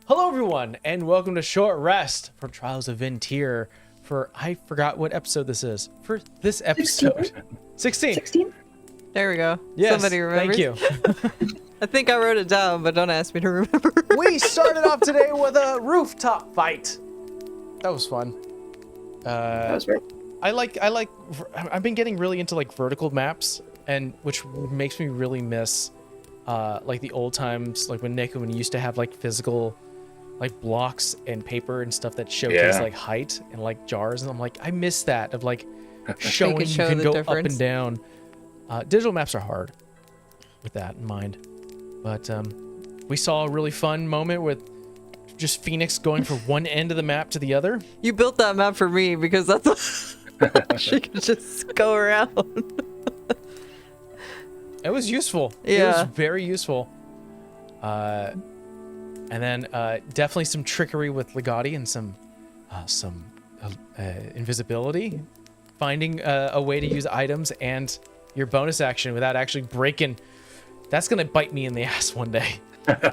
Hello everyone, and welcome to Short Rest from Trials of VinTear for, I forgot what episode this is, for this episode. 16. There we go. Yes, somebody remembers. thank you. I think I wrote it down, but don't ask me to remember. We started off today with a rooftop fight. That was fun. That was great. I've been getting really into like vertical maps, and which makes me really miss like the old times, like when you used to have like physical like blocks and paper and stuff that showcase like height and like jars, and I'm like, I miss that of like showing you can go up and down. Digital maps are hard with that in mind, but we saw a really fun moment with just Phoenix going from one end of the map to the other. You built that map for me because that's she could just go around. It was useful. Yeah. It was very useful. And then definitely some trickery with Legati and some invisibility. Finding a way to use items and your bonus action without actually breaking. That's going to bite me in the ass one day.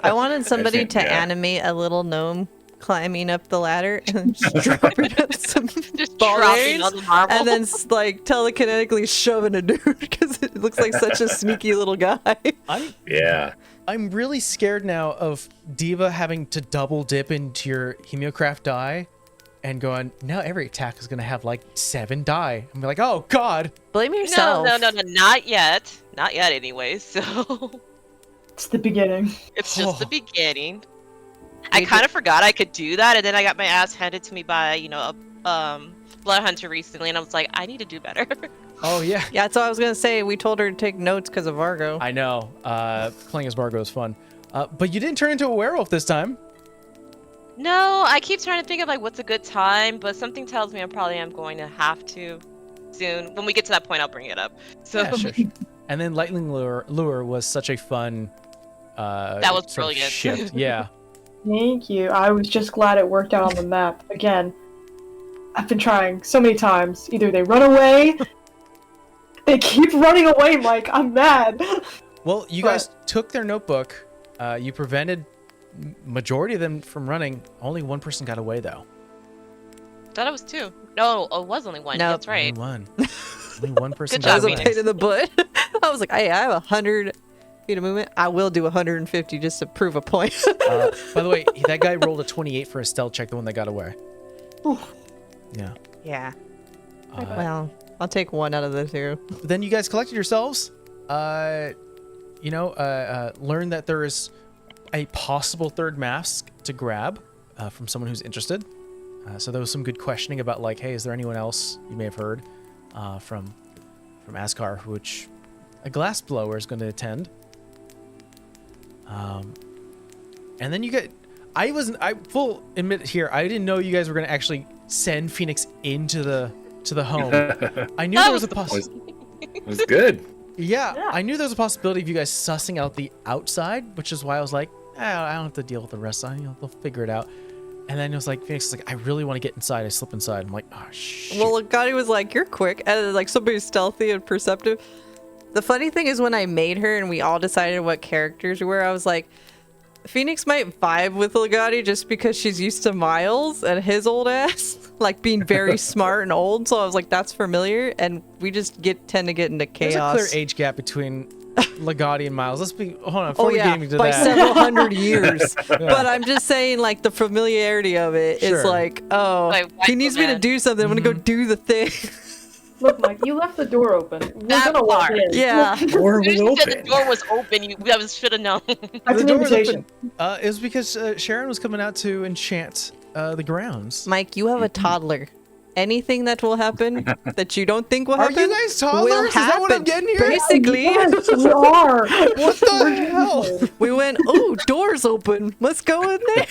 I wanted somebody to animate a little gnome climbing up the ladder and just dropping up some dropping on the marble. and then like telekinetically shoving a dude because it looks like such a sneaky little guy. I'm really scared now of Diva having to double dip into your Hemiocraft die and going, now every attack is going to have like 7 die. I'm like, oh God. Blame yourself. No, not yet. Not yet anyway, so. It's the beginning. It's just the beginning. I kind of forgot I could do that, and then I got my ass handed to me by, a blood hunter recently, and I was like, I need to do better. Oh, yeah. Yeah, that's what I was going to say. We told her to take notes because of Vargo. I know. Playing as Vargo is fun. But you didn't turn into a werewolf this time. No, I keep trying to think of like what's a good time, but something tells me I probably am going to have to soon. When we get to that point, I'll bring it up. So yeah, sure. And then Lightning Lure was such a fun that was brilliant. Shift. Yeah. Thank you. I was just glad it worked out on the map. Again, I've been trying so many times. Either they run away, they keep running away, Mike. I'm mad. Well, you guys took their notebook. You prevented majority of them from running. Only one person got away, though. Thought it was 2. No, it was only 1. No. That's right. Only one. Only one person Good got job, away. That was a pain in the butt. I was like, hey, I have 100 feet of movement. I will do 150 just to prove a point. By the way, that guy rolled a 28 for a stealth check, the one that got away. Ooh. Yeah. Yeah. Well, I'll take 1 out of the 2. Then you guys collected yourselves. Learned that there is a possible third mask to grab from someone who's interested. So there was some good questioning about like, hey, is there anyone else you may have heard from Ascar, which a glass blower is going to attend. And then you get, I full admit here, I didn't know you guys were going to actually send Phoenix into the home. I knew there was a possibility. It was good. Yeah, I knew there was a possibility of you guys sussing out the outside, which is why I was like, I don't have to deal with the rest. They'll figure it out. And then it was like, Phoenix was like, I really want to get inside. I slip inside. I'm like, oh, shit. Well, Gotti was like, you're quick. And like somebody's stealthy and perceptive. The funny thing is when I made her and we all decided what characters we were, I was like, Phoenix might vibe with Legati just because she's used to Miles and his old ass, like being very smart and old. So I was like, that's familiar. And we just tend to get into chaos. There's a clear age gap between Legati and Miles. Hold on, before we get into by that. several hundred years. Yeah. But I'm just saying, like, the familiarity of it is like, oh, like, he needs me to do something. I'm gonna go do the thing. Look, Mike, you left the door open. We're gonna walk in. Yeah. Door was The open. door was open. You should have known. That's an invitation. It was because Sharon was coming out to enchant the grounds. Mike, you have a toddler. Anything that will happen that you don't think will Are happen you guys toddlers? will Is that what I'm happen. getting here? Basically. Yes, we are. What the hell? We went, oh, door's open. Let's go in there.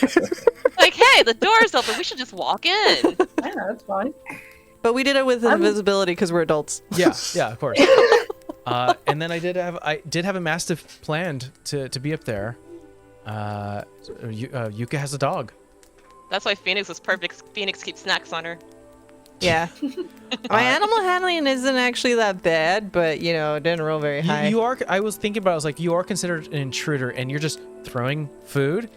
Like, hey, the door's open. We should just walk in. Yeah, that's fine. But we did it with invisibility because we're adults. Yeah, of course. And then I did have a mastiff planned to be up there. Yuka has a dog. That's why Phoenix was perfect. Phoenix keeps snacks on her. Yeah. My animal handling isn't actually that bad, but, it didn't roll very high. You are. I was thinking about it. I was like, you are considered an intruder, and you're just throwing food.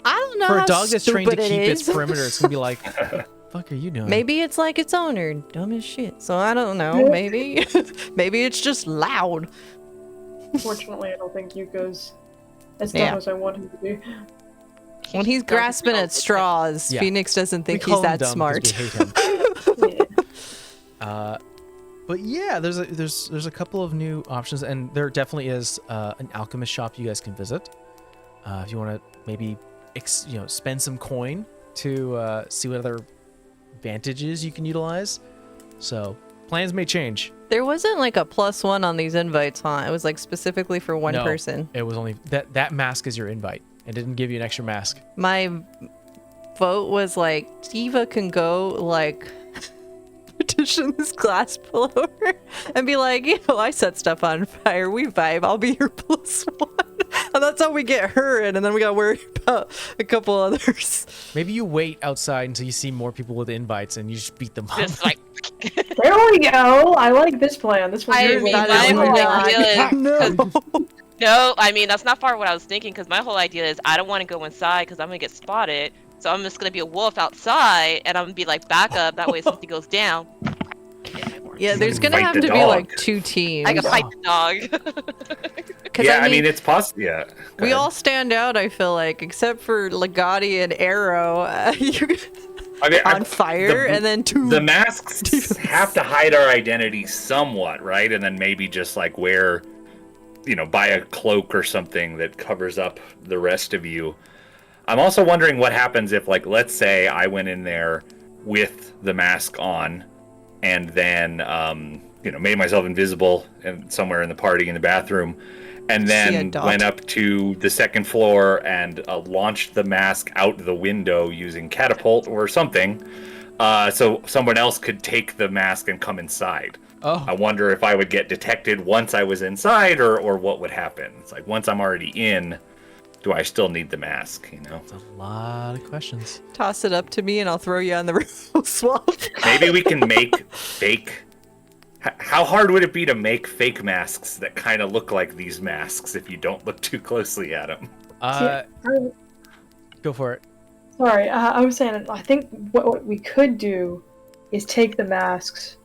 I don't know For a how dog that's trained to stupid keep it its is. perimeter, it's gonna be like, fuck are you doing? Maybe it's like its owner, dumb as shit. So I don't know. Maybe, maybe it's just loud. Fortunately, I don't think Yuko's as dumb Yeah. as I want him to be. When he's grasping at straws, Yeah. Phoenix doesn't We think call he's him that dumb smart. because we hate him. Yeah. But yeah, there's a couple of new options, and there definitely is an alchemist shop you guys can visit if you want to maybe spend some coin to see what other advantages you can utilize. So plans may change. There wasn't like a +1 on these invites, huh? It was like specifically for one No, person. It was only that mask is your invite. It didn't give you an extra mask. My vote was like, Diva can go like petition this glass blower and be like, I set stuff on fire. We vibe. I'll be your +1. And that's how we get her in, and then we gotta worry about a couple others. Maybe you wait outside until you see more people with invites and you just beat them up. Just like There we go. I like this plan. This one's I really mean, that my is good. whole not- idea is No. no. I mean, that's not far what I was thinking because my whole idea is I don't want to go inside because I'm gonna get spotted. So I'm just gonna be a wolf outside, and I'm gonna be like backup. That way, if something goes down. Yeah, there's gonna Fight have the to be dog. like 2 teams. I can fight the dog. 'Cause Yeah, I mean it's possible. Yeah. Go we ahead. all stand out, I feel like, except for Legati and Arrow. You I mean, on fire, and then 2. The masks have to hide our identity somewhat, right? And then maybe just like wear, buy a cloak or something that covers up the rest of you. I'm also wondering what happens if, like, let's say I went in there with the mask on, and then, made myself invisible and somewhere in the party in the bathroom, and See a then dot. went up to the second floor and launched the mask out the window using catapult or something, so someone else could take the mask and come inside. I Oh, wonder if I would get detected once I was inside, or what would happen. It's like, once I'm already in, do I still need the mask, that's a lot of questions. Toss it up to me, and I'll throw you on the real swamp. Maybe we can make fake... How hard would it be to make fake masks that kind of look like these masks if you don't look too closely at them? Go for it. Sorry, I was saying, I think what we could do is take the masks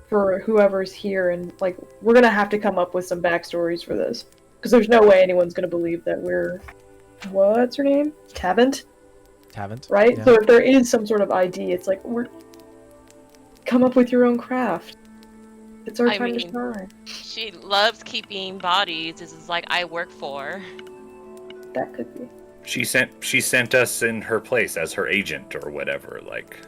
for whoever's here, and, like, we're gonna have to come up with some backstories for this. Because there's no way anyone's gonna believe that we're... What's her name? Tavant? Tavant. Right? Yeah. So if there is some sort of ID, it's like, come up with your own craft. It's our I time to mean- shine. She loves keeping bodies. This is like I work for. That could be. She sent us in her place as her agent or whatever. Like,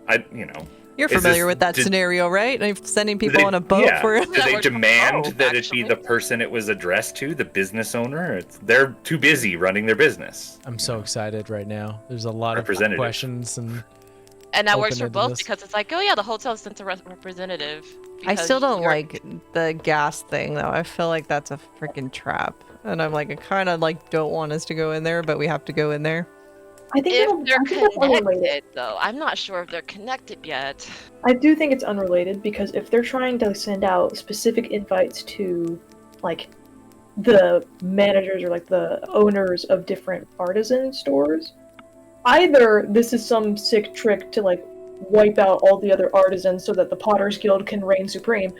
You're Is this- familiar with that did- scenario, right? Like sending people they- on a boat yeah. for Do they That demand works- that it be the actually. person it was addressed to, the business owner? They're too busy running their business. I'm so excited right now. There's a lot of Representative. questions and And that Open works for into both this. because it's like, oh yeah, the hotel sent a representative. I because still don't you're- like the gas thing, though. I feel like that's a freaking trap. And I'm like, I kind of like don't want us to go in there, but we have to go in there. I think, If they're I think that's unrelated. connected, though, I'm not sure if they're connected yet. I do think it's unrelated because if they're trying to send out specific invites to, like, the managers or, like, the owners of different artisan stores, either this is some sick trick to, like, wipe out all the other artisans so that the Potters Guild can reign supreme,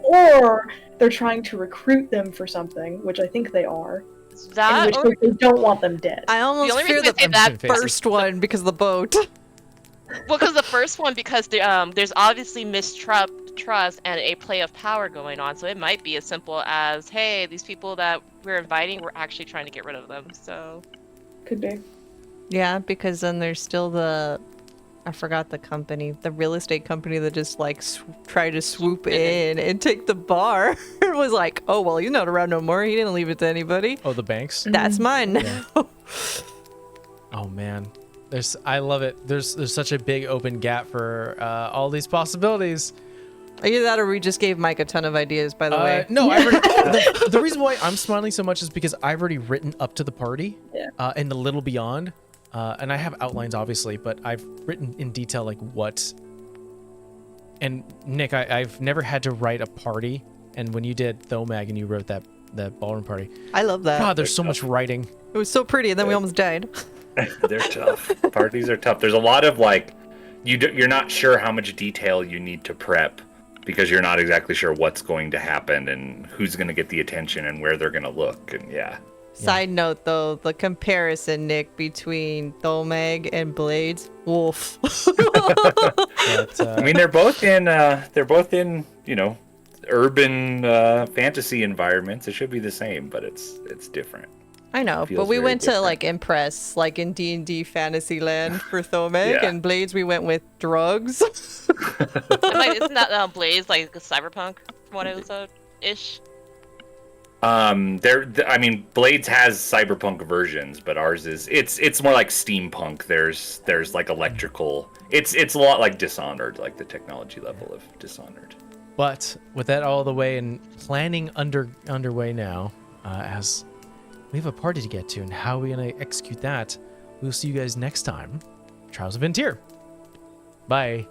or they're trying to recruit them for something, which I think they are, in That which or case they don't want them dead. I almost only fear reason I the say that I'm just gonna face first one because of the boat. well, because the first one, because there's obviously mistrust and a play of power going on, so it might be as simple as, hey, these people that we're inviting, we're actually trying to get rid of them. So Could be. Yeah, because then there's still I forgot the company, the real estate company that just like tried to swoop in and take the bar. It was like, oh, well, he's not around no more. He didn't leave it to anybody. oh, the banks. That's mine now. Yeah. Oh man, I love it. There's such a big open gap for all these possibilities. Either that or we just gave Mike a ton of ideas, by the way. No, the reason why I'm smiling so much is because I've already written up to the party, and a little beyond, and I have outlines obviously, but I've written in detail like what. And Nick, I've never had to write a party, and when you did Thomag and you wrote that ballroom party, I love that. God, there's so much writing. It was so pretty, and then we almost died. They're tough. Parties are tough. There's a lot of like, you're not sure how much detail you need to prep because you're not exactly sure what's going to happen and who's going to get the attention and where they're going to look. And yeah. Side note, though, the comparison, Nick, between Thomag and Blades, wolf. But, I mean, they're both in urban fantasy environments. It should be the same, but it's different. I know, Feels but we very went to different. like Impress, like in D&D Fantasyland for Thomag, Yeah. and Blades we went with drugs. Isn't that Blaze like cyberpunk from what I was ish? I mean, Blades has cyberpunk versions, but ours is it's more like steampunk. There's like electrical. It's a lot like Dishonored, like the technology level of Dishonored. But with that all the way and planning underway now, as we have a party to get to, and how are we going to execute that? We'll see you guys next time. Trials of VinTear. Bye.